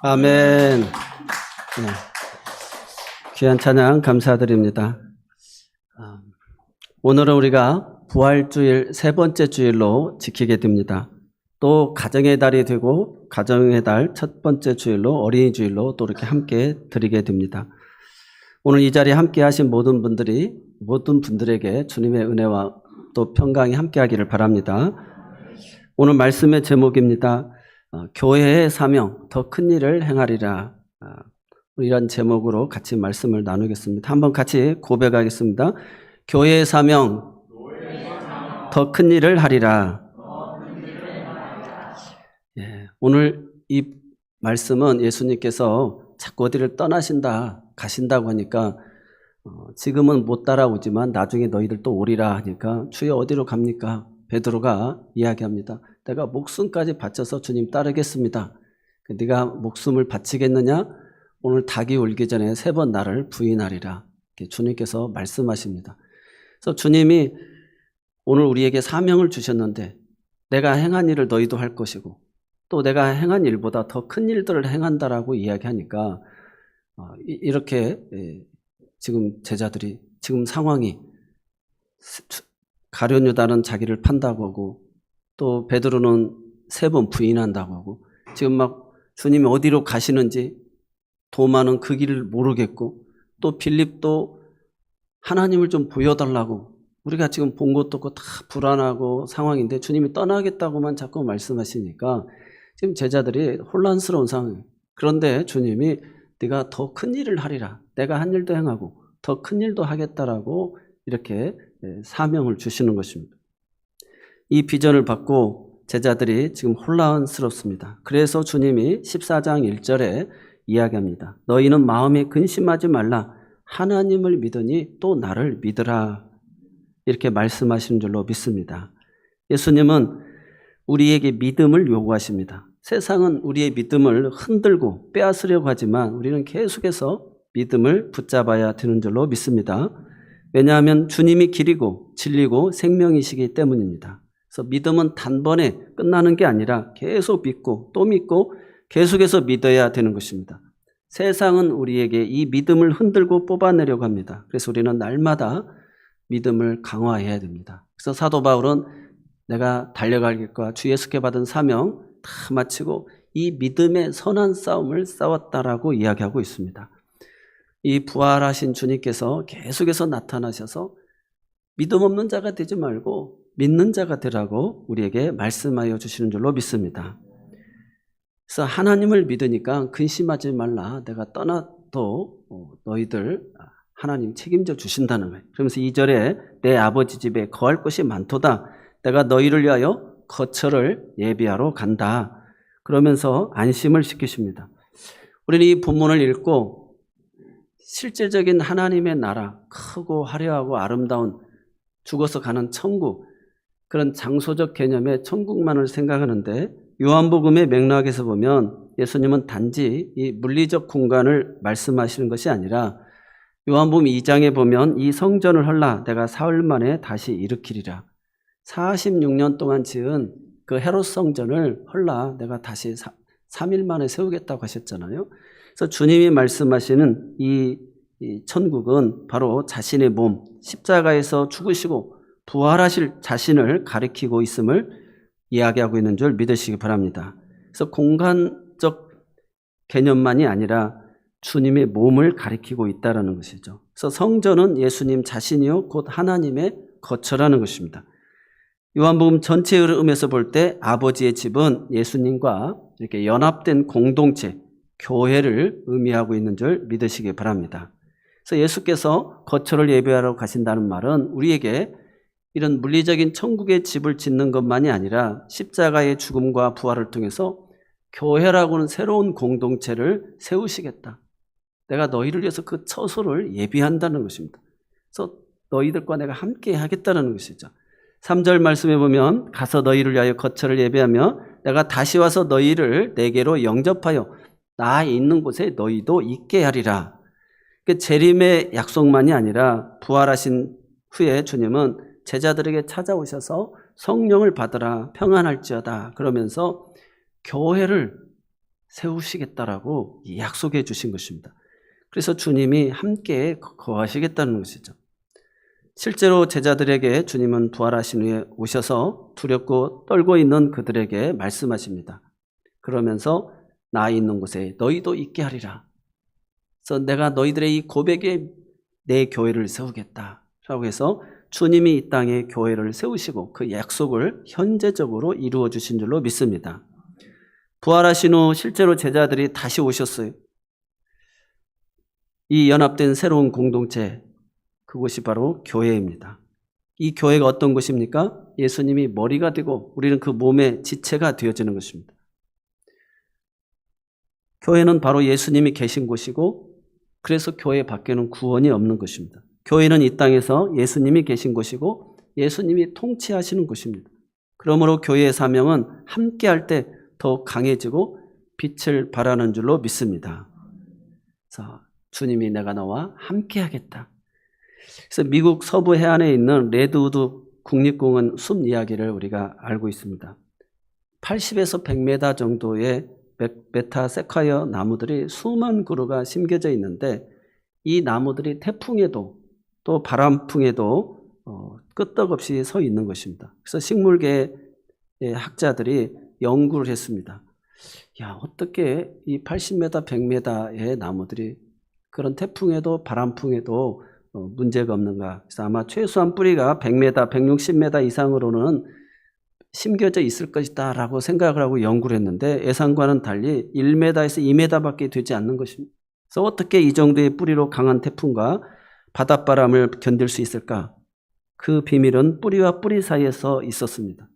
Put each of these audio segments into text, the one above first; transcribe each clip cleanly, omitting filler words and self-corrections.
아멘. 네. 귀한 찬양 감사드립니다. 오늘은 우리가 부활주일 세 번째 주일로 지키게 됩니다. 또 가정의 달이 되고 가정의 달 첫 번째 주일로 어린이 주일로 또 이렇게 함께 드리게 됩니다. 오늘 이 자리에 함께 하신 모든 분들에게 주님의 은혜와 또 평강이 함께 하기를 바랍니다. 오늘 말씀의 제목입니다. 교회의 사명, 더 큰 일을 행하리라. 이런 제목으로 같이 말씀을 나누겠습니다. 한번 같이 고백하겠습니다. 교회의 사명, 더 큰 일을 하리라. 예, 오늘 이 말씀은 예수님께서 자꾸 어디를 떠나신다, 가신다고 하니까 지금은 못 따라오지만 나중에 너희들 또 오리라 하니까 주여 어디로 갑니까? 베드로가 이야기합니다. 내가 목숨까지 바쳐서 주님 따르겠습니다. 네가 목숨을 바치겠느냐? 오늘 닭이 울기 전에 3번 나를 부인하리라. 주님께서 말씀하십니다. 그래서 주님이 오늘 우리에게 사명을 주셨는데 내가 행한 일을 너희도 할 것이고 또 내가 행한 일보다 더 큰 일들을 행한다라고 이야기하니까 이렇게 지금 제자들이 지금 상황이 가룟 유다는 자기를 판다고 하고 또 베드로는 3번 부인한다고 하고 지금 막 주님이 어디로 가시는지 도마는 그 길을 모르겠고 또 빌립도 하나님을 좀 보여달라고 우리가 지금 본 것도 없고 다 불안하고 상황인데 주님이 떠나겠다고만 자꾸 말씀하시니까 지금 제자들이 혼란스러운 상황이에요. 그런데 주님이 네가 더 큰 일을 하리라. 내가 한 일도 행하고 더 큰 일도 하겠다라고 이렇게 사명을 주시는 것입니다. 이 비전을 받고 제자들이 지금 혼란스럽습니다. 그래서 주님이 14장 1절에 이야기합니다. 너희는 마음에 근심하지 말라. 하나님을 믿으니 또 나를 믿으라. 이렇게 말씀하시는 줄로 믿습니다. 예수님은 우리에게 믿음을 요구하십니다. 세상은 우리의 믿음을 흔들고 빼앗으려고 하지만 우리는 계속해서 믿음을 붙잡아야 되는 줄로 믿습니다. 왜냐하면 주님이 길이고 진리고 생명이시기 때문입니다. 그래서 믿음은 단번에 끝나는 게 아니라 계속 믿고 또 믿고 계속해서 믿어야 되는 것입니다. 세상은 우리에게 이 믿음을 흔들고 뽑아내려고 합니다. 그래서 우리는 날마다 믿음을 강화해야 됩니다. 그래서 사도 바울은 내가 달려갈 길과 주 예수께 받은 사명 다 마치고 이 믿음의 선한 싸움을 싸웠다라고 이야기하고 있습니다. 이 부활하신 주님께서 계속해서 나타나셔서 믿음 없는 자가 되지 말고 믿는 자가 되라고 우리에게 말씀하여 주시는 줄로 믿습니다. 그래서 하나님을 믿으니까 근심하지 말라. 내가 떠나도 너희들 하나님 책임져 주신다는 거예요. 그러면서 2절에 내 아버지 집에 거할 곳이 많도다. 내가 너희를 위하여 거처를 예비하러 간다. 그러면서 안심을 시키십니다. 우리는 이 본문을 읽고 실제적인 하나님의 나라, 크고 화려하고 아름다운 죽어서 가는 천국, 그런 장소적 개념의 천국만을 생각하는데 요한복음의 맥락에서 보면 예수님은 단지 이 물리적 공간을 말씀하시는 것이 아니라 요한복음 2장에 보면 이 성전을 헐라 내가 사흘 만에 다시 일으키리라. 46년 동안 지은 그 헤롯 성전을 헐라 내가 다시 3일 만에 세우겠다고 하셨잖아요. 그래서 주님이 말씀하시는 이 천국은 바로 자신의 몸, 십자가에서 죽으시고 부활하실 자신을 가리키고 있음을 이야기하고 있는 줄 믿으시기 바랍니다. 그래서 공간적 개념만이 아니라 주님의 몸을 가리키고 있다는 것이죠. 그래서 성전은 예수님 자신이요 곧 하나님의 거처라는 것입니다. 요한복음 전체 흐름에서 볼 때 아버지의 집은 예수님과 이렇게 연합된 공동체, 교회를 의미하고 있는 줄 믿으시기 바랍니다. 그래서 예수께서 거처를 예배하러 가신다는 말은 우리에게 이런 물리적인 천국의 집을 짓는 것만이 아니라 십자가의 죽음과 부활을 통해서 교회라고는 새로운 공동체를 세우시겠다. 내가 너희를 위해서 그 처소를 예비한다는 것입니다. 그래서 너희들과 내가 함께 하겠다는 것이죠. 3절 말씀에 보면 가서 너희를 위하여 거처를 예배하며 내가 다시 와서 너희를 내게로 영접하여 나 있는 곳에 너희도 있게 하리라. 재림의 약속만이 아니라 부활하신 후에 주님은 제자들에게 찾아오셔서 성령을 받으라 평안할지어다 그러면서 교회를 세우시겠다라고 약속해 주신 것입니다. 그래서 주님이 함께 거하시겠다는 것이죠. 실제로 제자들에게 주님은 부활하신 후에 오셔서 두렵고 떨고 있는 그들에게 말씀하십니다. 그러면서 나 있는 곳에 너희도 있게 하리라. 그래서 내가 너희들의 이 고백에 내 교회를 세우겠다 라고 해서 주님이 이 땅에 교회를 세우시고 그 약속을 현재적으로 이루어 주신 줄로 믿습니다. 부활하신 후 실제로 제자들이 다시 오셨어요. 이 연합된 새로운 공동체, 그곳이 바로 교회입니다. 이 교회가 어떤 곳입니까? 예수님이 머리가 되고 우리는 그 몸의 지체가 되어지는 것입니다. 교회는 바로 예수님이 계신 곳이고 그래서 교회 밖에는 구원이 없는 것입니다. 교회는 이 땅에서 예수님이 계신 곳이고 예수님이 통치하시는 곳입니다. 그러므로 교회의 사명은 함께할 때 더 강해지고 빛을 발하는 줄로 믿습니다. 그래서 주님이 내가 너와 함께하겠다. 그래서 미국 서부 해안에 있는 레드우드 국립공원 숲 이야기를 우리가 알고 있습니다. 80에서 100m 정도의 메타세콰이어 나무들이 수만 그루가 심겨져 있는데 이 나무들이 태풍에도 또 바람풍에도 끄떡없이 서 있는 것입니다. 그래서 식물계의 학자들이 연구를 했습니다. 야, 어떻게 이 80m, 100m의 나무들이 그런 태풍에도 바람풍에도 문제가 없는가. 그래서 아마 최소한 뿌리가 100m, 160m 이상으로는 심겨져 있을 것이다 라고 생각을 하고 연구를 했는데 예상과는 달리 1m에서 2m밖에 되지 않는 것입니다. 그래서 어떻게 이 정도의 뿌리로 강한 태풍과 바닷바람을 견딜 수 있을까? 그 비밀은 뿌리와 뿌리 사이에서 있었습니다.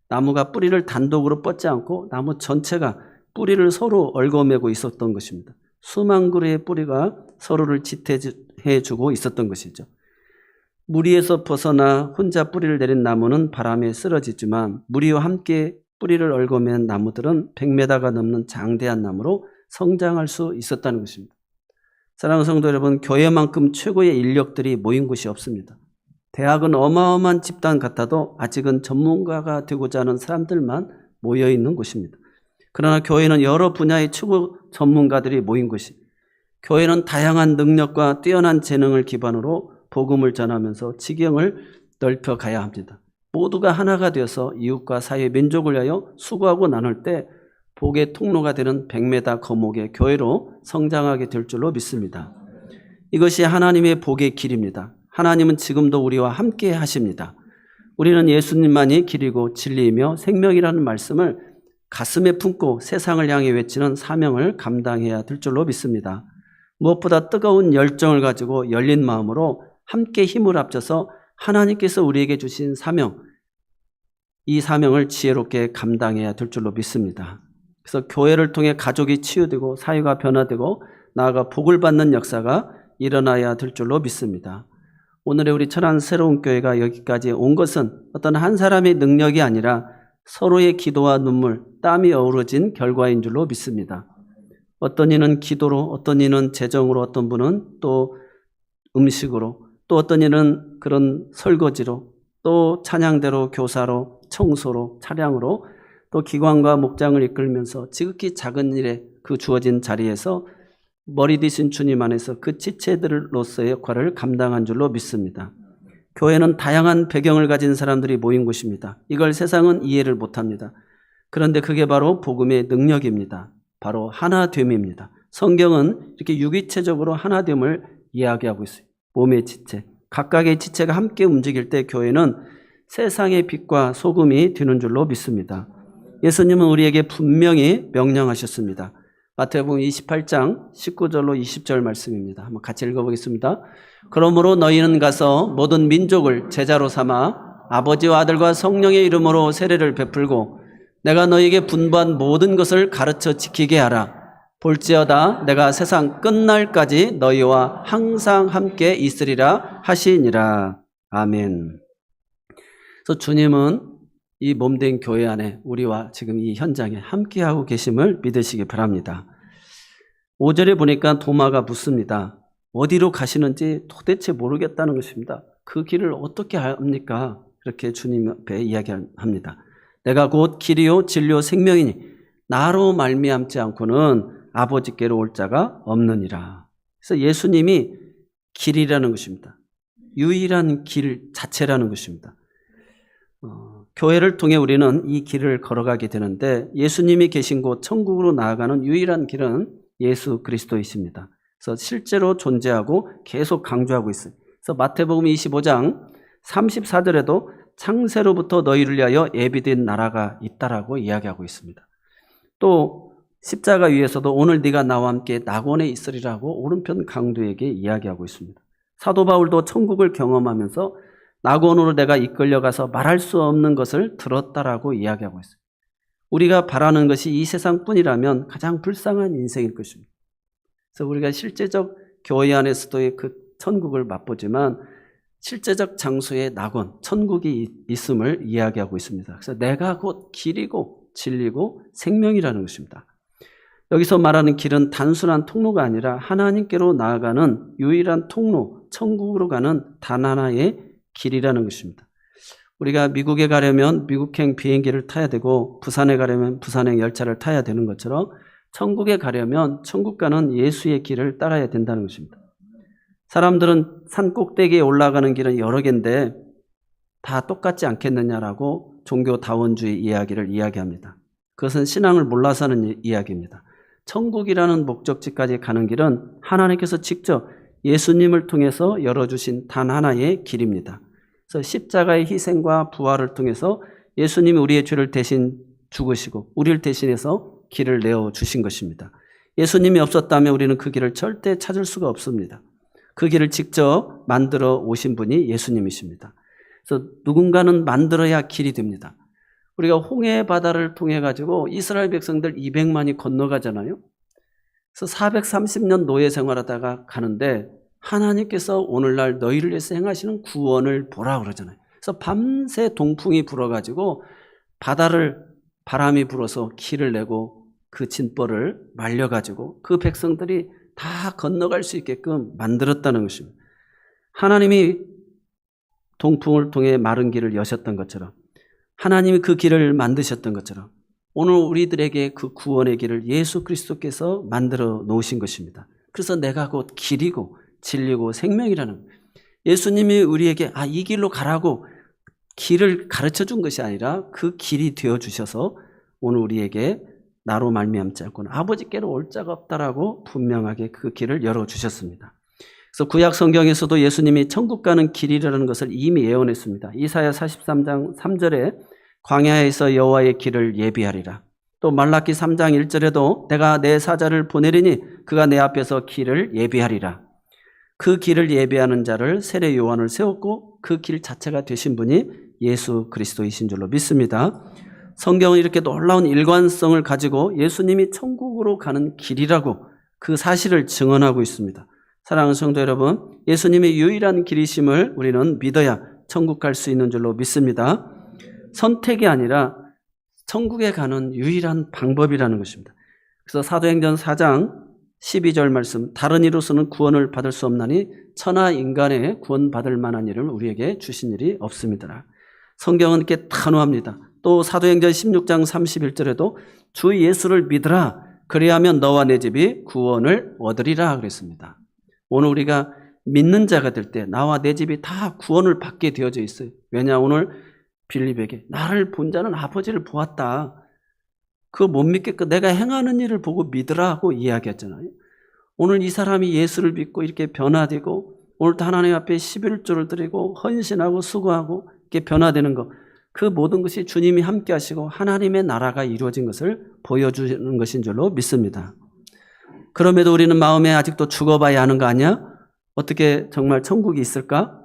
나무가 뿌리를 단독으로 뻗지 않고 나무 전체가 뿌리를 서로 얽어매고 있었던 것입니다. 수만 그루의 뿌리가 서로를 지탱해주고 있었던 것이죠. 무리에서 벗어나 혼자 뿌리를 내린 나무는 바람에 쓰러지지만 무리와 함께 뿌리를 얽어맨 나무들은 100m가 넘는 장대한 나무로 성장할 수 있었다는 것입니다. 사랑하는 성도 여러분, 교회만큼 최고의 인력들이 모인 곳이 없습니다. 대학은 어마어마한 집단 같아도 아직은 전문가가 되고자 하는 사람들만 모여있는 곳입니다. 그러나 교회는 여러 분야의 최고 전문가들이 모인 곳이, 교회는 다양한 능력과 뛰어난 재능을 기반으로 복음을 전하면서 지경을 넓혀가야 합니다. 모두가 하나가 되어서 이웃과 사회, 민족을 위하여 수고하고 나눌 때 복의 통로가 되는 100m 거목의 교회로 성장하게 될 줄로 믿습니다. 이것이 하나님의 복의 길입니다. 하나님은 지금도 우리와 함께 하십니다. 우리는 예수님만이 길이고 진리이며 생명이라는 말씀을 가슴에 품고 세상을 향해 외치는 사명을 감당해야 될 줄로 믿습니다. 무엇보다 뜨거운 열정을 가지고 열린 마음으로 함께 힘을 합쳐서 하나님께서 우리에게 주신 사명, 이 사명을 지혜롭게 감당해야 될 줄로 믿습니다. 그래서 교회를 통해 가족이 치유되고 사회가 변화되고 나아가 복을 받는 역사가 일어나야 될 줄로 믿습니다. 오늘의 우리 천안 새로운 교회가 여기까지 온 것은 어떤 한 사람의 능력이 아니라 서로의 기도와 눈물, 땀이 어우러진 결과인 줄로 믿습니다. 어떤 이는 기도로, 어떤 이는 재정으로, 어떤 분은 또 음식으로, 또 어떤 이는 그런 설거지로, 또 찬양대로, 교사로, 청소로, 차량으로, 또 기관과 목장을 이끌면서 지극히 작은 일에 그 주어진 자리에서 머리 되신 주님 안에서 그 지체들로서의 역할을 감당한 줄로 믿습니다. 교회는 다양한 배경을 가진 사람들이 모인 곳입니다. 이걸 세상은 이해를 못합니다. 그런데 그게 바로 복음의 능력입니다. 바로 하나됨입니다. 성경은 이렇게 유기체적으로 하나됨을 이야기하고 있어요. 몸의 지체, 각각의 지체가 함께 움직일 때 교회는 세상의 빛과 소금이 되는 줄로 믿습니다. 예수님은 우리에게 분명히 명령하셨습니다. 마태복음 28장 19절로 20절 말씀입니다. 한번 같이 읽어보겠습니다. 그러므로 너희는 가서 모든 민족을 제자로 삼아 아버지와 아들과 성령의 이름으로 세례를 베풀고 내가 너희에게 분부한 모든 것을 가르쳐 지키게 하라. 볼지어다 내가 세상 끝날까지 너희와 항상 함께 있으리라 하시니라. 아멘. 그래서 주님은 이 몸된 교회 안에 우리와 지금 이 현장에 함께하고 계심을 믿으시기 바랍니다. 5절에 보니까 도마가 묻습니다. 어디로 가시는지 도대체 모르겠다는 것입니다. 그 길을 어떻게 합니까? 이렇게 주님 앞에 이야기합니다. 내가 곧 길이요 진리요 생명이니 나로 말미암지 않고는 아버지께로 올 자가 없느니라. 그래서 예수님이 길이라는 것입니다. 유일한 길 자체라는 것입니다. 교회를 통해 우리는 이 길을 걸어가게 되는데 예수님이 계신 곳 천국으로 나아가는 유일한 길은 예수 그리스도이십니다. 그래서 실제로 존재하고 계속 강조하고 있어요. 그래서 마태복음 25장 34절에도 창세로부터 너희를 위하여 예비된 나라가 있다라고 이야기하고 있습니다. 또 십자가 위에서도 오늘 네가 나와 함께 낙원에 있으리라고 오른편 강도에게 이야기하고 있습니다. 사도 바울도 천국을 경험하면서 낙원으로 내가 이끌려가서 말할 수 없는 것을 들었다라고 이야기하고 있어요. 우리가 바라는 것이 이 세상뿐이라면 가장 불쌍한 인생일 것입니다. 그래서 우리가 실제적 교회 안에서도의 그 천국을 맛보지만 실제적 장소에 낙원, 천국이 있음을 이야기하고 있습니다. 그래서 내가 곧 길이고 진리고 생명이라는 것입니다. 여기서 말하는 길은 단순한 통로가 아니라 하나님께로 나아가는 유일한 통로, 천국으로 가는 단 하나의 길이라는 것입니다. 우리가 미국에 가려면 미국행 비행기를 타야 되고 부산에 가려면 부산행 열차를 타야 되는 것처럼 천국에 가려면 천국 가는 예수의 길을 따라야 된다는 것입니다. 사람들은 산 꼭대기에 올라가는 길은 여러 개인데 다 똑같지 않겠느냐라고 종교다원주의 이야기를 이야기합니다. 그것은 신앙을 몰라서 하는 이야기입니다. 천국이라는 목적지까지 가는 길은 하나님께서 직접 예수님을 통해서 열어주신 단 하나의 길입니다. 그래서 십자가의 희생과 부활을 통해서 예수님이 우리의 죄를 대신 죽으시고 우리를 대신해서 길을 내어주신 것입니다. 예수님이 없었다면 우리는 그 길을 절대 찾을 수가 없습니다. 그 길을 직접 만들어 오신 분이 예수님이십니다. 그래서 누군가는 만들어야 길이 됩니다. 우리가 홍해 바다를 통해 가지고 이스라엘 백성들 200만이 건너가잖아요. 그래서 430년 노예 생활하다가 가는데 하나님께서 오늘날 너희를 위해서 행하시는 구원을 보라 그러잖아요. 그래서 밤새 동풍이 불어가지고 바람이 불어서 길을 내고 그 진벌을 말려가지고 그 백성들이 다 건너갈 수 있게끔 만들었다는 것입니다. 하나님이 동풍을 통해 마른 길을 여셨던 것처럼 하나님이 그 길을 만드셨던 것처럼 오늘 우리들에게 그 구원의 길을 예수 그리스도께서 만들어 놓으신 것입니다. 그래서 내가 곧 길이고 진리고 생명이라는 예수님이 우리에게 이 길로 가라고 길을 가르쳐 준 것이 아니라 그 길이 되어 주셔서 오늘 우리에게 나로 말미암지 않고는 아버지께로 올 자가 없다라고 분명하게 그 길을 열어주셨습니다. 그래서 구약 성경에서도 예수님이 천국 가는 길이라는 것을 이미 예언했습니다. 이사야 43장 3절에 광야에서 여호와의 길을 예비하리라. 또 말라기 3장 1절에도 내가 내 사자를 보내리니 그가 내 앞에서 길을 예비하리라. 그 길을 예비하는 자를 세례 요한을 세웠고 그 길 자체가 되신 분이 예수 그리스도이신 줄로 믿습니다. 성경은 이렇게 놀라운 일관성을 가지고 예수님이 천국으로 가는 길이라고 그 사실을 증언하고 있습니다. 사랑하는 성도 여러분, 예수님이 유일한 길이심을 우리는 믿어야 천국 갈 수 있는 줄로 믿습니다. 선택이 아니라 천국에 가는 유일한 방법이라는 것입니다. 그래서 사도행전 4장 12절 말씀, 다른 이로서는 구원을 받을 수 없나니 천하 인간의 구원받을 만한 일을 우리에게 주신 일이 없습니다. 성경은 이렇게 단호합니다. 또 사도행전 16장 31절에도 주 예수를 믿으라 그리하면 너와 내 집이 구원을 얻으리라 그랬습니다. 오늘 우리가 믿는 자가 될 때 나와 내 집이 다 구원을 받게 되어져 있어요. 왜냐 오늘 빌립에게 나를 본 자는 아버지를 보았다. 그거 못 믿겠고 내가 행하는 일을 보고 믿으라 하고 이야기했잖아요. 오늘 이 사람이 예수를 믿고 이렇게 변화되고 오늘도 하나님 앞에 11조를 드리고 헌신하고 수고하고 이렇게 변화되는 것, 그 모든 것이 주님이 함께 하시고 하나님의 나라가 이루어진 것을 보여주는 것인 줄로 믿습니다. 그럼에도 우리는 마음에 아직도 죽어봐야 하는 거 아니야? 어떻게 정말 천국이 있을까?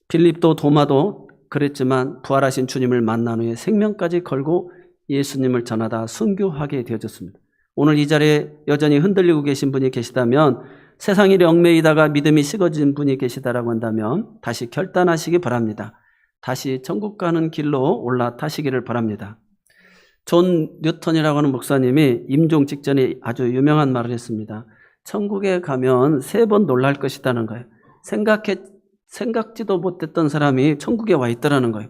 빌립도 도마도 그랬지만 부활하신 주님을 만난 후에 생명까지 걸고 예수님을 전하다 순교하게 되어졌습니다. 오늘 이 자리에 여전히 흔들리고 계신 분이 계시다면, 세상 일에 얽매이다가 믿음이 식어진 분이 계시다라고 한다면 다시 결단하시기 바랍니다. 다시 천국 가는 길로 올라타시기를 바랍니다. 존 뉴턴이라고 하는 목사님이 임종 직전에 아주 유명한 말을 했습니다. 천국에 가면 3번 놀랄 것이라는 거예요. 생각지도 못했던 사람이 천국에 와 있더라는 거예요.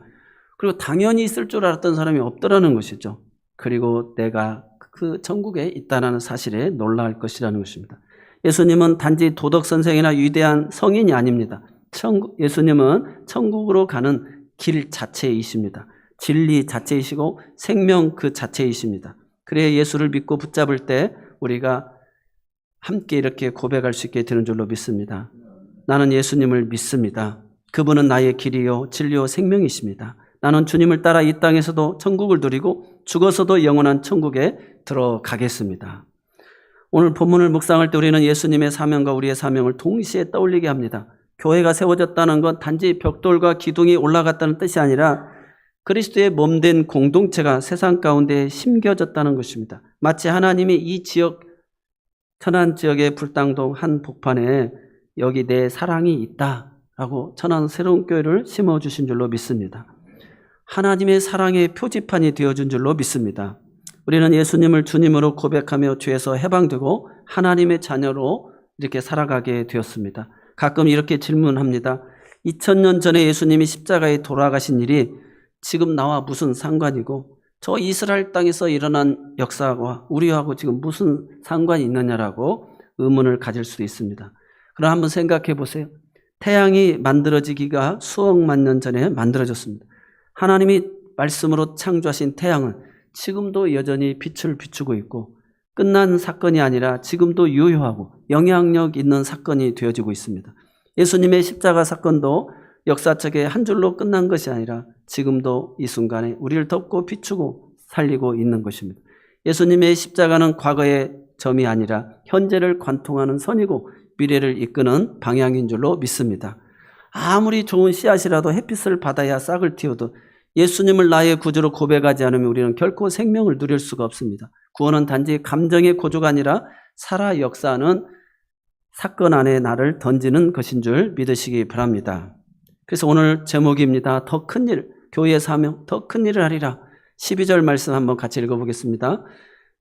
그리고 당연히 있을 줄 알았던 사람이 없더라는 것이죠. 그리고 내가 그 천국에 있다는 사실에 놀랄 것이라는 것입니다. 예수님은 단지 도덕 선생이나 위대한 성인이 아닙니다. 예수님은 천국으로 가는 길 자체이십니다. 진리 자체이시고 생명 그 자체이십니다. 그래야 예수를 믿고 붙잡을 때 우리가 함께 이렇게 고백할 수 있게 되는 줄로 믿습니다. 나는 예수님을 믿습니다. 그분은 나의 길이요 진리요 생명이십니다. 나는 주님을 따라 이 땅에서도 천국을 누리고 죽어서도 영원한 천국에 들어가겠습니다. 오늘 본문을 묵상할 때 우리는 예수님의 사명과 우리의 사명을 동시에 떠올리게 합니다. 교회가 세워졌다는 건 단지 벽돌과 기둥이 올라갔다는 뜻이 아니라 그리스도의 몸된 공동체가 세상 가운데 심겨졌다는 것입니다. 마치 하나님이 이 지역, 천안 지역의 불당동 한 복판에 여기 내 사랑이 있다라고 천안 새로운 교회를 심어주신 줄로 믿습니다. 하나님의 사랑의 표지판이 되어준 줄로 믿습니다. 우리는 예수님을 주님으로 고백하며 죄에서 해방되고 하나님의 자녀로 이렇게 살아가게 되었습니다. 가끔 이렇게 질문합니다. 2000년 전에 예수님이 십자가에 돌아가신 일이 지금 나와 무슨 상관이고 저 이스라엘 땅에서 일어난 역사와 우리하고 지금 무슨 상관이 있느냐라고 의문을 가질 수도 있습니다. 그럼 한번 생각해 보세요. 태양이 만들어지기가 수억만 년 전에 만들어졌습니다. 하나님이 말씀으로 창조하신 태양은 지금도 여전히 빛을 비추고 있고 끝난 사건이 아니라 지금도 유효하고 영향력 있는 사건이 되어지고 있습니다. 예수님의 십자가 사건도 역사책의 한 줄로 끝난 것이 아니라 지금도 이 순간에 우리를 덮고 비추고 살리고 있는 것입니다. 예수님의 십자가는 과거의 점이 아니라 현재를 관통하는 선이고 미래를 이끄는 방향인 줄로 믿습니다. 아무리 좋은 씨앗이라도 햇빛을 받아야 싹을 틔워도 예수님을 나의 구주로 고백하지 않으면 우리는 결코 생명을 누릴 수가 없습니다. 구원은 단지 감정의 고조가 아니라 살아 역사하는 사건 안에 나를 던지는 것인 줄 믿으시기 바랍니다. 그래서 오늘 제목입니다. 더 큰 일, 교회의 사명, 더 큰 일을 하리라. 12절 말씀 한번 같이 읽어보겠습니다.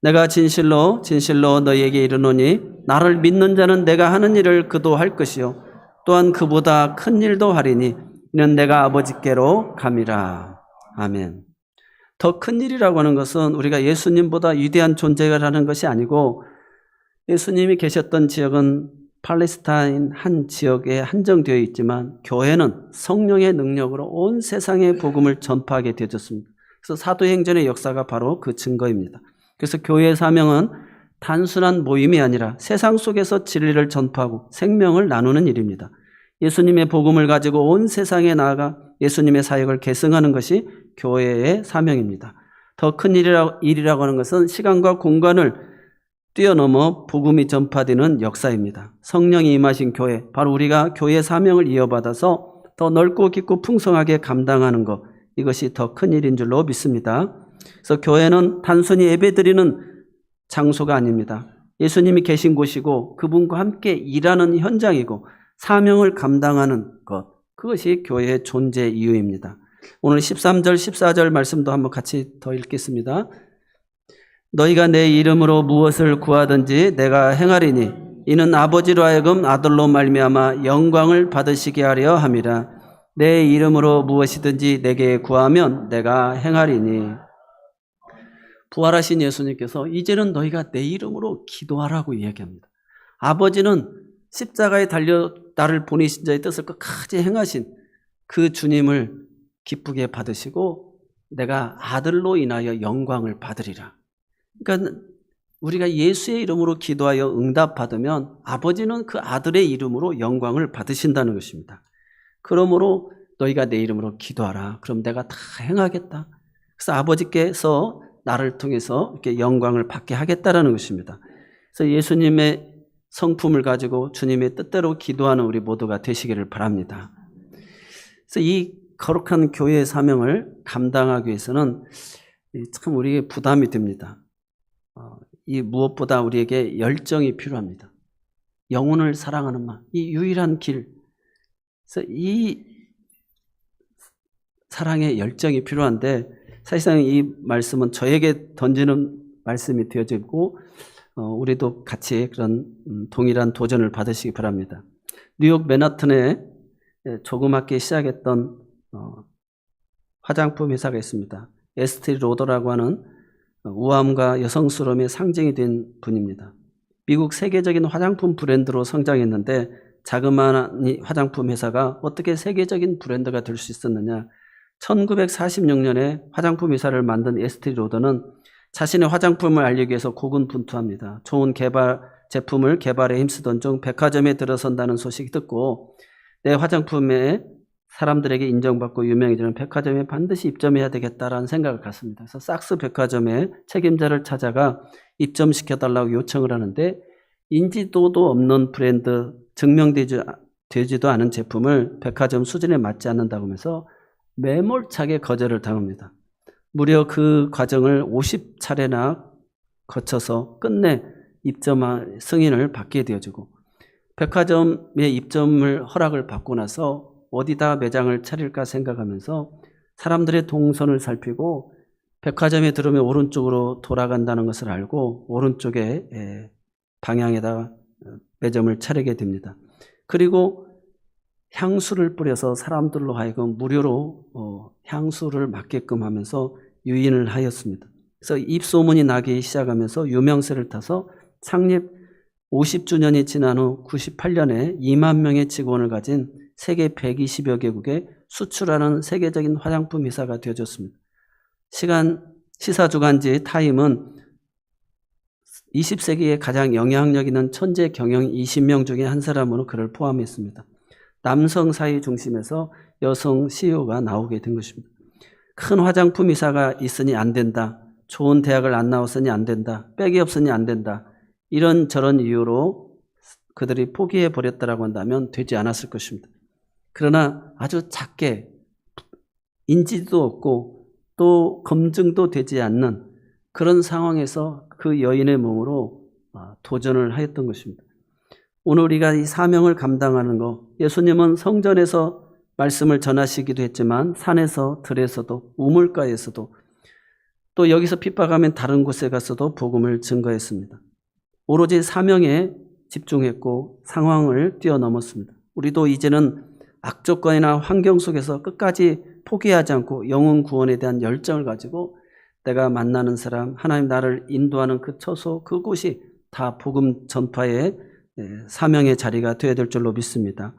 내가 진실로 진실로 너희에게 이르노니 나를 믿는 자는 내가 하는 일을 그도 할 것이요 또한 그보다 큰 일도 하리니 이는 내가 아버지께로 감이라. 아멘. 더 큰 일이라고 하는 것은 우리가 예수님보다 위대한 존재라는 것이 아니고 예수님이 계셨던 지역은 팔레스타인 한 지역에 한정되어 있지만 교회는 성령의 능력으로 온 세상에 복음을 전파하게 되어졌습니다. 그래서 사도행전의 역사가 바로 그 증거입니다. 그래서 교회의 사명은 단순한 모임이 아니라 세상 속에서 진리를 전파하고 생명을 나누는 일입니다. 예수님의 복음을 가지고 온 세상에 나아가 예수님의 사역을 계승하는 것이 교회의 사명입니다. 더 큰 일이라고 하는 것은 시간과 공간을 뛰어넘어 복음이 전파되는 역사입니다. 성령이 임하신 교회, 바로 우리가 교회의 사명을 이어받아서 더 넓고 깊고 풍성하게 감당하는 것, 이것이 더 큰 일인 줄로 믿습니다. 그래서 교회는 단순히 예배드리는 장소가 아닙니다. 예수님이 계신 곳이고 그분과 함께 일하는 현장이고 사명을 감당하는 것, 그것이 교회의 존재 이유입니다. 오늘 13절, 14절 말씀도 한번 같이 더 읽겠습니다. 너희가 내 이름으로 무엇을 구하든지 내가 행하리니 이는 아버지로 하여금 아들로 말미암아 영광을 받으시게 하려 함이라. 내 이름으로 무엇이든지 내게 구하면 내가 행하리니. 부활하신 예수님께서 이제는 너희가 내 이름으로 기도하라고 이야기합니다. 아버지는 십자가에 달려 나를 보내신 자의 뜻을 끝까지 행하신 그 주님을 기쁘게 받으시고 내가 아들로 인하여 영광을 받으리라. 그러니까 우리가 예수의 이름으로 기도하여 응답받으면 아버지는 그 아들의 이름으로 영광을 받으신다는 것입니다. 그러므로 너희가 내 이름으로 기도하라. 그럼 내가 다 행하겠다. 그래서 아버지께서 나를 통해서 이렇게 영광을 받게 하겠다라는 것입니다. 그래서 예수님의 성품을 가지고 주님의 뜻대로 기도하는 우리 모두가 되시기를 바랍니다. 그래서 이 거룩한 교회의 사명을 감당하기 위해서는 참 우리에게 부담이 됩니다. 이 무엇보다 우리에게 열정이 필요합니다. 영혼을 사랑하는 마음, 이 유일한 길. 그래서 이 사랑의 열정이 필요한데 사실상 이 말씀은 저에게 던지는 말씀이 되어지고 우리도 같이 그런 동일한 도전을 받으시기 바랍니다. 뉴욕 맨하튼에 조그맣게 시작했던 화장품 회사가 있습니다. 에스티 로더라고 하는 우아함과 여성스러움의 상징이 된 분입니다. 미국 세계적인 화장품 브랜드로 성장했는데 자그마한 화장품 회사가 어떻게 세계적인 브랜드가 될 수 있었느냐. 1946년에 화장품 회사를 만든 에스티 로더는 자신의 화장품을 알리기 위해서 고군분투합니다. 좋은 제품을 개발에 힘쓰던 중 백화점에 들어선다는 소식이 듣고 내 화장품에 사람들에게 인정받고 유명해지는 백화점에 반드시 입점해야 되겠다라는 생각을 갖습니다. 그래서 삭스 백화점의 책임자를 찾아가 입점시켜달라고 요청을 하는데 인지도도 없는 브랜드, 증명되지도 않은 제품을 백화점 수준에 맞지 않는다고 하면서 매몰차게 거절을 당합니다. 무려 그 과정을 50차례나 거쳐서 끝내 입점 승인을 받게 되어지고 백화점의 입점을 허락을 받고 나서 어디다 매장을 차릴까 생각하면서 사람들의 동선을 살피고 백화점에 들어오면 오른쪽으로 돌아간다는 것을 알고 오른쪽에 방향에다가 매점을 차리게 됩니다. 그리고 향수를 뿌려서 사람들로 하여금 무료로 향수를 맡게끔 하면서 유인을 하였습니다. 그래서 입소문이 나기 시작하면서 유명세를 타서 창립 50주년이 지난 후 98년에 2만 명의 직원을 가진 세계 120여 개국에 수출하는 세계적인 화장품 회사가 되어졌습니다. 시사주간지 타임은 20세기에 가장 영향력 있는 천재 경영 20명 중에 한 사람으로 그를 포함했습니다. 남성 사회 중심에서 여성 CEO가 나오게 된 것입니다. 큰 화장품 회사가 있으니 안 된다. 좋은 대학을 안 나왔으니 안 된다. 백이 없으니 안 된다. 이런저런 이유로 그들이 포기해 버렸다라고 한다면 되지 않았을 것입니다. 그러나 아주 작게 인지도 없고 또 검증도 되지 않는 그런 상황에서 그 여인의 몸으로 도전을 하였던 것입니다. 오늘 우리가 이 사명을 감당하는 것, 예수님은 성전에서 말씀을 전하시기도 했지만 산에서 들에서도 우물가에서도 또 여기서 핍박하면 다른 곳에 가서도 복음을 증거했습니다. 오로지 사명에 집중했고 상황을 뛰어넘었습니다. 우리도 이제는 악조건이나 환경 속에서 끝까지 포기하지 않고 영혼 구원에 대한 열정을 가지고 내가 만나는 사람, 하나님 나를 인도하는 그 처소, 그곳이 다 복음 전파의 사명의 자리가 되어야 될 줄로 믿습니다.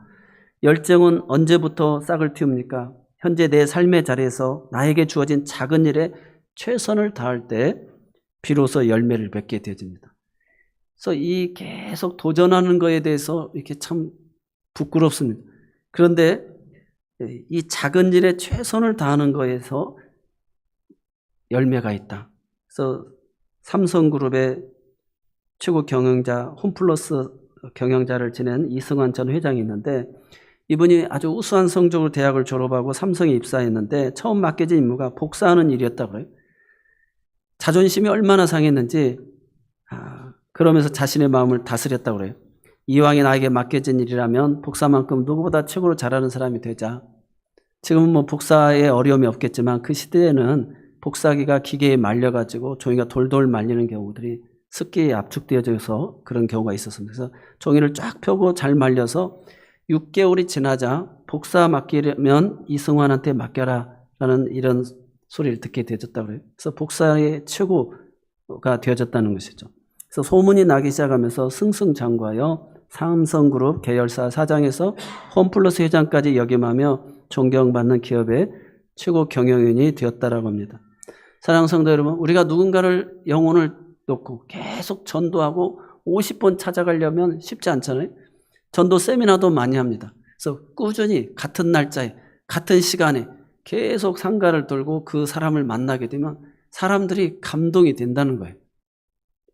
열정은 언제부터 싹을 틔웁니까? 현재 내 삶의 자리에서 나에게 주어진 작은 일에 최선을 다할 때 비로소 열매를 맺게 되어집니다. 그래서 이 계속 도전하는 것에 대해서 이렇게 참 부끄럽습니다. 그런데 이 작은 일에 최선을 다하는 것에서 열매가 있다. 그래서 삼성그룹의 최고 경영자, 홈플러스 경영자를 지낸 이승환 전 회장이 있는데 이분이 아주 우수한 성적으로 대학을 졸업하고 삼성에 입사했는데 처음 맡겨진 임무가 복사하는 일이었다고 그래요. 자존심이 얼마나 상했는지 그러면서 자신의 마음을 다스렸다고 그래요. 이왕에 나에게 맡겨진 일이라면 복사만큼 누구보다 최고로 잘하는 사람이 되자. 지금은 뭐 복사에 어려움이 없겠지만 그 시대에는 복사기가 기계에 말려가지고 종이가 돌돌 말리는 경우들이 습기에 압축되어져서 그런 경우가 있었습니다. 그래서 종이를 쫙 펴고 잘 말려서 6개월이 지나자 복사 맡기려면 이승환한테 맡겨라 라는 이런 소리를 듣게 되어졌다고 그래요. 그래서 복사의 최고가 되어졌다는 것이죠. 그래서 소문이 나기 시작하면서 승승장구하여 삼성그룹 계열사 사장에서 홈플러스 회장까지 역임하며 존경받는 기업의 최고 경영인이 되었다라고 합니다. 사랑하는 성도 여러분, 우리가 누군가를 영혼을 놓고 계속 전도하고 50번 찾아가려면 쉽지 않잖아요. 전도 세미나도 많이 합니다. 그래서 꾸준히 같은 날짜에 같은 시간에 계속 상가를 돌고 그 사람을 만나게 되면 사람들이 감동이 된다는 거예요.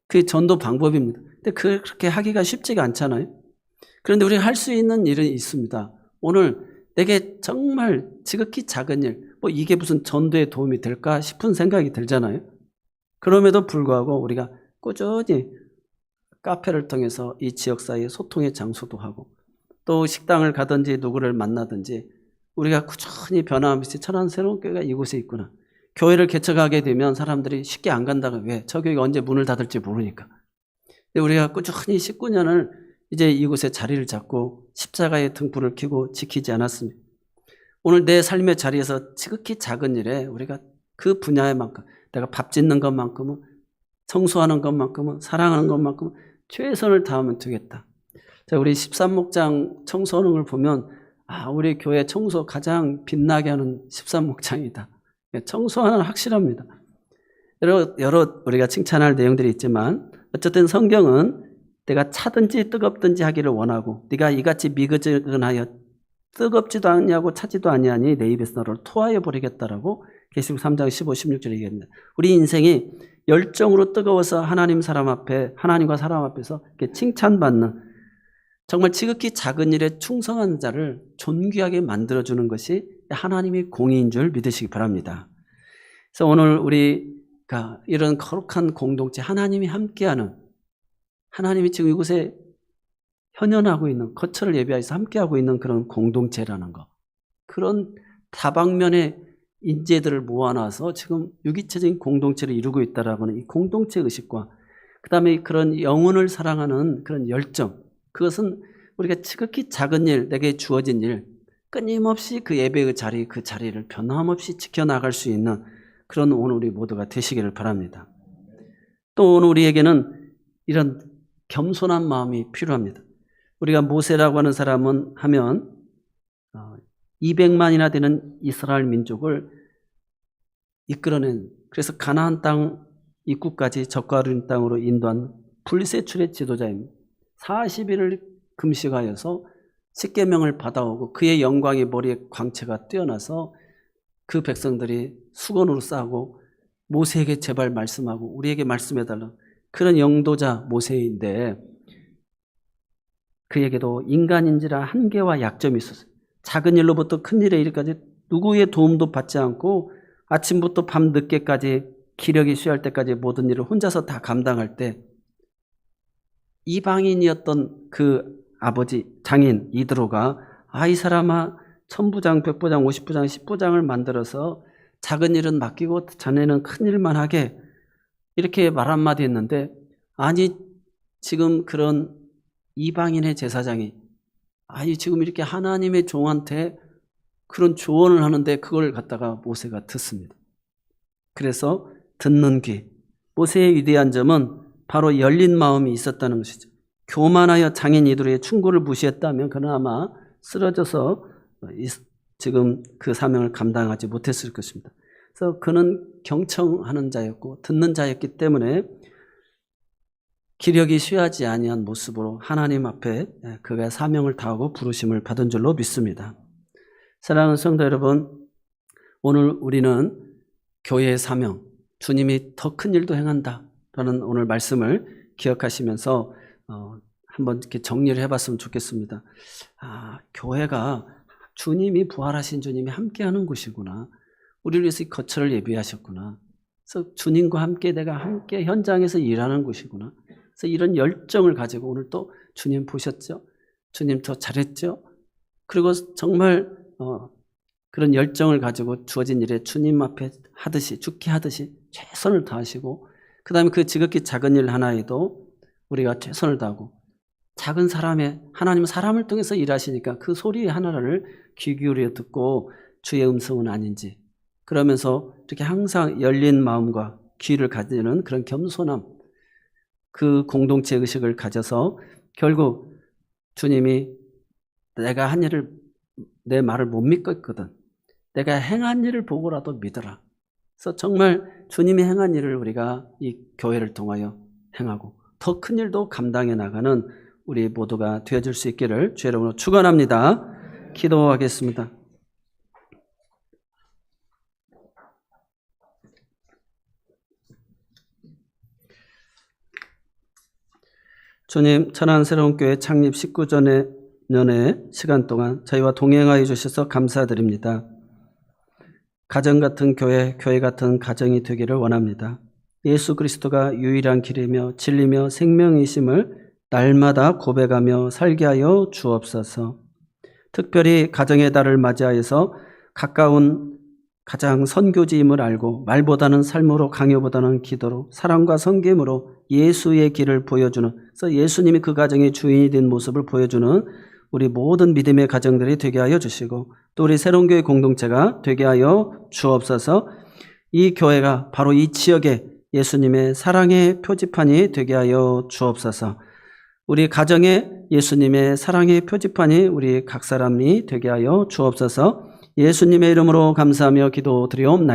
그게 전도 방법입니다. 근데 그렇게 하기가 쉽지가 않잖아요. 그런데 우리가 할 수 있는 일은 있습니다. 오늘 내게 정말 지극히 작은 일, 뭐 이게 무슨 전도에 도움이 될까 싶은 생각이 들잖아요. 그럼에도 불구하고 우리가 꾸준히 카페를 통해서 이 지역사회의 소통의 장소도 하고 또 식당을 가든지 누구를 만나든지 우리가 꾸준히 변화하면서 천안 새로운 교회가 이곳에 있구나. 교회를 개척하게 되면 사람들이 쉽게 안 간다고. 왜? 저 교회가 언제 문을 닫을지 모르니까. 근데 우리가 꾸준히 19년을 이제 이곳에 자리를 잡고 십자가의 등불을 켜고 지키지 않았습니까? 오늘 내 삶의 자리에서 지극히 작은 일에 우리가 그 분야에만큼 내가 밥 짓는 것만큼은, 청소하는 것만큼은, 사랑하는 것만큼은 최선을 다하면 되겠다. 자, 우리 13목장 청소하는 걸 보면 우리 교회 청소 가장 빛나게 하는 13목장이다. 청소하는 확실합니다. 여러 우리가 칭찬할 내용들이 있지만 어쨌든 성경은 내가 차든지 뜨겁든지 하기를 원하고 네가 이같이 미거지근하여 뜨겁지도 않냐고 차지도 아니하니 내 입에서 너를 토하여 버리겠다라고 계시록 3장 15, 16절에 얘기합니다. 우리 인생이 열정으로 뜨거워서 하나님과 사람 앞에서 이렇게 칭찬받는, 정말 지극히 작은 일에 충성한 자를 존귀하게 만들어주는 것이 하나님의 공의인 줄 믿으시기 바랍니다. 그래서 오늘 우리가 이런 거룩한 공동체, 하나님이 함께하는, 하나님이 지금 이곳에 현현하고 있는, 거처를 예비하여서 함께하고 있는 그런 공동체라는 거, 그런 다방면의 인재들을 모아놔서 지금 유기체적인 공동체를 이루고 있다라고 하는 이 공동체 의식과 그 다음에 그런 영혼을 사랑하는 그런 열정, 그것은 우리가 지극히 작은 일, 내게 주어진 일, 끊임없이 그 예배의 자리, 그 자리를 변함없이 지켜나갈 수 있는 그런 오늘 우리 모두가 되시기를 바랍니다. 또 오늘 우리에게는 이런 겸손한 마음이 필요합니다. 우리가 모세라고 하는 사람은 하면 200만이나 되는 이스라엘 민족을 이끌어낸, 그래서 가나안 땅 입구까지 젖과 흐르는 땅으로 인도한 불세출의 지도자입니다. 40일을 금식하여서 십계명을 받아오고 그의 영광이 머리에 광채가 뛰어나서 그 백성들이 수건으로 싸고 모세에게 제발 말씀하고 우리에게 말씀해달라, 그런 영도자 모세인데 그에게도 인간인지라 한계와 약점이 있었어요. 작은 일로부터 큰 일에 이르기까지 누구의 도움도 받지 않고 아침부터 밤 늦게까지 기력이 쇠할 때까지 모든 일을 혼자서 다 감당할 때 이방인이었던 그 아버지 장인 이드로가 이 사람아 천부장, 백부장, 50부장, 10부장을 만들어서 작은 일은 맡기고 자네는 큰 일만 하게, 이렇게 말 한마디 했는데, 아니 지금 그런 이방인의 제사장이 지금 이렇게 하나님의 종한테 그런 조언을 하는데 그걸 갖다가 모세가 듣습니다. 그래서 듣는 귀, 모세의 위대한 점은 바로 열린 마음이 있었다는 것이죠. 교만하여 장인 이드로의 충고를 무시했다면 그는 아마 쓰러져서 지금 그 사명을 감당하지 못했을 것입니다. 그래서 그는 경청하는 자였고 듣는 자였기 때문에 기력이 쇠하지 아니한 모습으로 하나님 앞에 그가 사명을 다하고 부르심을 받은 줄로 믿습니다. 사랑하는 성도 여러분, 오늘 우리는 교회의 사명, 주님이 더 큰 일도 행한다라는 오늘 말씀을 기억하시면서 한번 이렇게 정리를 해봤으면 좋겠습니다. 교회가 주님이 부활하신 주님이 함께하는 곳이구나. 우리를 위해서 이 거처를 예비하셨구나. 그래서 주님과 함께 내가 함께 현장에서 일하는 곳이구나. 그래서 이런 열정을 가지고 오늘 또 주님 보셨죠? 주님 더 잘했죠? 그리고 정말 그런 열정을 가지고 주어진 일에 주님 앞에 하듯이, 죽게 하듯이 최선을 다하시고, 그 다음에 그 지극히 작은 일 하나에도 우리가 최선을 다하고, 작은 사람의, 하나님은 사람을 통해서 일하시니까 그 소리 하나를 귀 기울여 듣고 주의 음성은 아닌지, 그러면서 이렇게 항상 열린 마음과 귀를 가지는 그런 겸손함, 그 공동체 의식을 가져서 결국 주님이 내가 한 일을, 내 말을 못 믿겠거든, 내가 행한 일을 보고라도 믿어라. 그래서 정말 주님이 행한 일을 우리가 이 교회를 통하여 행하고 더 큰 일도 감당해 나가는 우리 모두가 되어줄 수 있기를 주의 이름으로 축원합니다. 기도하겠습니다. 주님, 천안 새로운 교회 창립 19주년의 시간 동안 저희와 동행하여 주셔서 감사드립니다. 가정 같은 교회, 교회 같은 가정이 되기를 원합니다. 예수 그리스도가 유일한 길이며 진리며 생명이심을 날마다 고백하며 살게 하여 주옵소서. 특별히 가정의 달을 맞이하여서 가까운 가장 선교지임을 알고 말보다는 삶으로, 강요보다는 기도로, 사랑과 섬김으로 예수의 길을 보여주는, 그래서 예수님이 그 가정의 주인이 된 모습을 보여주는 우리 모든 믿음의 가정들이 되게 하여 주시고 또 우리 새로운 교회 공동체가 되게 하여 주옵소서. 이 교회가 바로 이 지역에 예수님의 사랑의 표지판이 되게 하여 주옵소서. 우리 가정에 예수님의 사랑의 표지판이 우리 각 사람이 되게 하여 주옵소서. 예수님의 이름으로 감사하며 기도드리옵나이다.